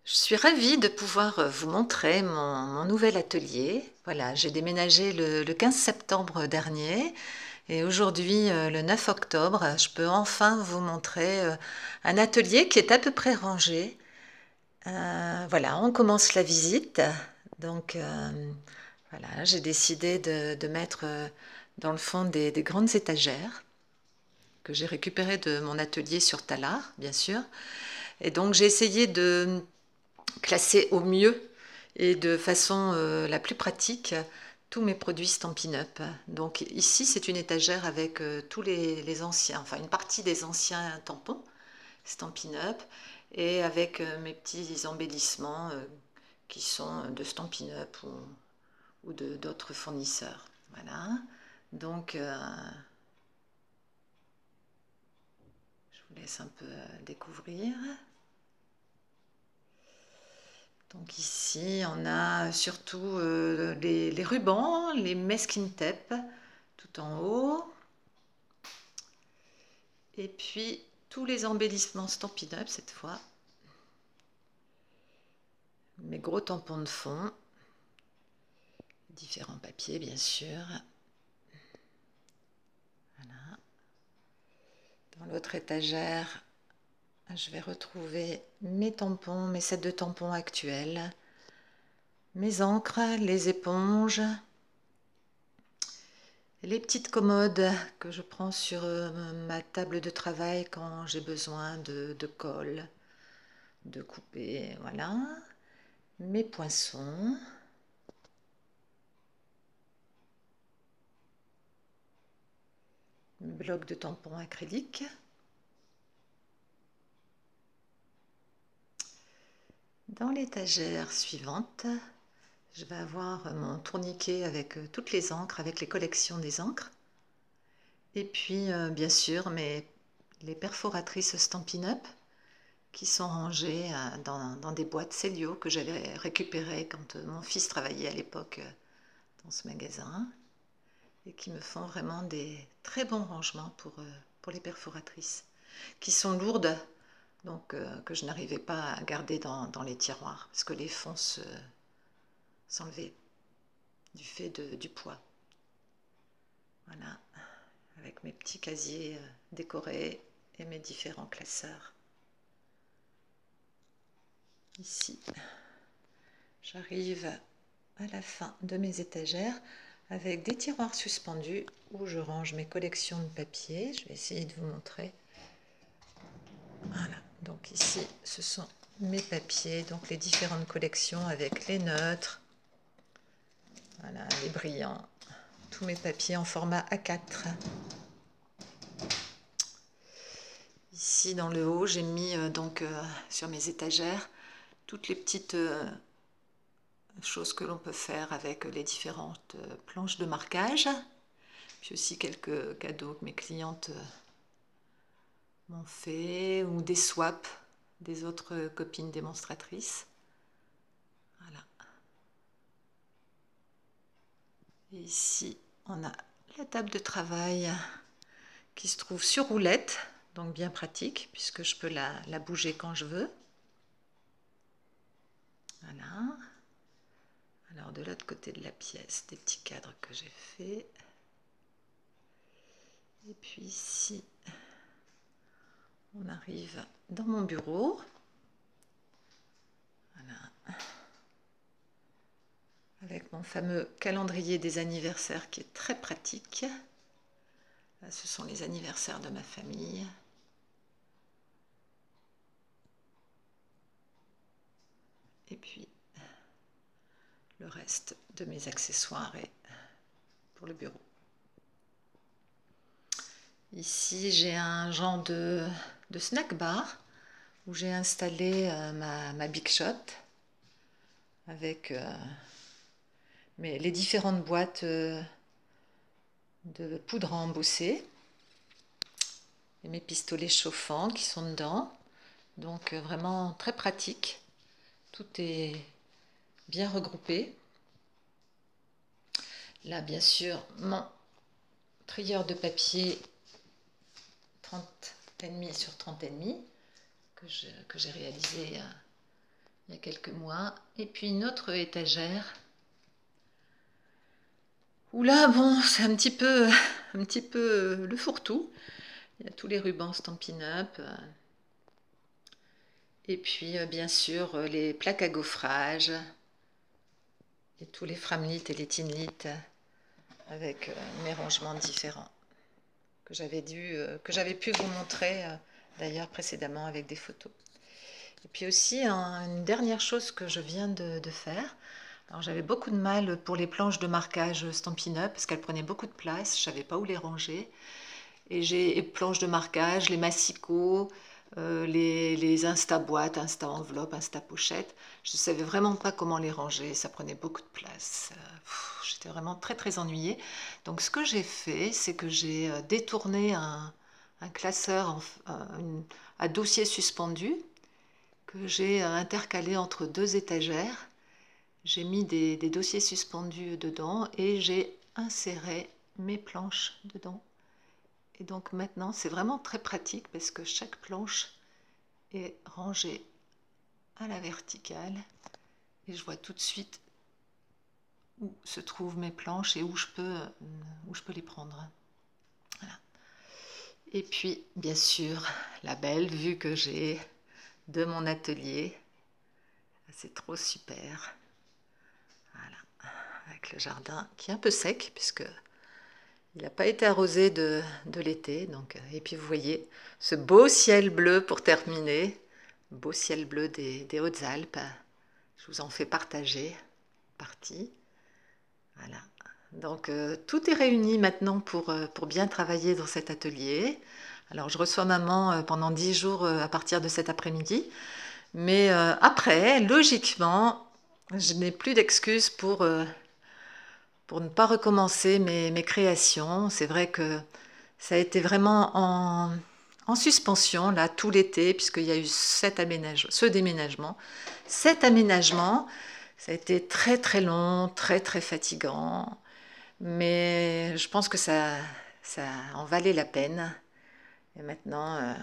Je suis ravie de pouvoir vous montrer mon nouvel atelier. Voilà, j'ai déménagé le 15 septembre dernier et aujourd'hui, le 9 octobre, je peux enfin vous montrer un atelier qui est à peu près rangé. Voilà, on commence la visite. Donc voilà, j'ai décidé de mettre dans le fond des grandes étagères que j'ai récupérées de mon atelier sur Tallard, bien sûr. Et donc j'ai essayé de classer au mieux et de façon la plus pratique tous mes produits Stampin' Up. Donc ici c'est une étagère avec tous les anciens, enfin une partie des anciens tampons Stampin' Up et avec mes petits embellissements qui sont de Stampin' Up ou d'autres fournisseurs. Voilà. Donc je vous laisse un peu découvrir. Donc ici, on a surtout les rubans, les masking tape tout en haut. Et puis tous les embellissements Stampin' Up cette fois. Mes gros tampons de fond. Différents papiers bien sûr. Voilà. Dans l'autre étagère, je vais retrouver mes tampons, mes sets de tampons actuels. Mes encres, les éponges. Les petites commodes que je prends sur ma table de travail quand j'ai besoin de colle, de couper, voilà. Mes poinçons. Mes blocs de tampons acryliques. Dans l'étagère suivante, je vais avoir mon tourniquet avec toutes les encres, avec les collections des encres. Et puis, bien sûr, les perforatrices Stampin' Up qui sont rangées dans des boîtes Célio que j'avais récupérées quand mon fils travaillait à l'époque dans ce magasin et qui me font vraiment des très bons rangements pour les perforatrices qui sont lourdes, donc que je n'arrivais pas à garder dans les tiroirs parce que les fonds s'enlevaient du fait du poids. Voilà, avec mes petits casiers décorés et mes différents classeurs. Ici, j'arrive à la fin de mes étagères avec des tiroirs suspendus où je range mes collections de papier. Je vais essayer de vous montrer. Voilà, donc ici ce sont mes papiers, donc les différentes collections avec les neutres, voilà, les brillants, tous mes papiers en format A4. Ici dans le haut, j'ai mis sur mes étagères toutes les petites choses que l'on peut faire avec les différentes planches de marquage, puis aussi quelques cadeaux que mes clientes m'ont fait, ou des swaps des autres copines démonstratrices. Voilà. Et ici, on a la table de travail qui se trouve sur roulette, donc bien pratique, puisque je peux la bouger quand je veux. Voilà. Alors de l'autre côté de la pièce, des petits cadres que j'ai fait. Et puis ici, on arrive dans mon bureau. Voilà. Avec mon fameux calendrier des anniversaires qui est très pratique. Là, ce sont les anniversaires de ma famille. Et puis, le reste de mes accessoires et pour le bureau. Ici, j'ai un genre de snack bar où j'ai installé ma Big Shot avec les différentes boîtes de poudre à embosser et mes pistolets chauffants qui sont dedans. Donc vraiment très pratique. Tout est bien regroupé. Là, bien sûr, mon trieur de papier 30,5 sur 30,5 que j'ai réalisé il y a quelques mois. Et puis une autre étagère où là, bon, c'est un petit peu le fourre-tout. Il y a tous les rubans Stampin' Up. Et puis, bien sûr, les plaques à gaufrage et tous les Framlit et les Tinlit avec mes rangements différents que j'avais pu vous montrer d'ailleurs précédemment avec des photos. Et puis aussi, une dernière chose que je viens de faire. Alors, j'avais beaucoup de mal pour les planches de marquage Stampin' Up parce qu'elles prenaient beaucoup de place, je ne savais pas où les ranger. Et j'ai les planches de marquage, les massicots, les Insta-boîtes, Insta-enveloppes, Insta-pochettes. Je ne savais vraiment pas comment les ranger, ça prenait beaucoup de place. J'étais vraiment très très ennuyée. Donc ce que j'ai fait, c'est que j'ai détourné un classeur à dossier suspendu que j'ai intercalé entre deux étagères. J'ai mis des dossiers suspendus dedans et j'ai inséré mes planches dedans. Et donc maintenant, c'est vraiment très pratique parce que chaque planche est rangée à la verticale et je vois tout de suite où se trouvent mes planches et où je peux les prendre. Voilà. Et puis, bien sûr, la belle vue que j'ai de mon atelier. C'est trop super. Voilà. Avec le jardin qui est un peu sec puisque il n'a pas été arrosé de l'été. Et puis vous voyez ce beau ciel bleu pour terminer. Beau ciel bleu des Hautes-Alpes. Je vous en fais partager. Partie. Voilà. Donc tout est réuni maintenant pour bien travailler dans cet atelier. Alors je reçois maman pendant 10 jours à partir de cet après-midi. Mais après, logiquement, je n'ai plus d'excuses pour ne pas recommencer mes créations. C'est vrai que ça a été vraiment en suspension là tout l'été puisqu'il y a eu ce déménagement. Cet aménagement, ça a été très très long, très très fatigant, mais je pense que ça en valait la peine. Et maintenant,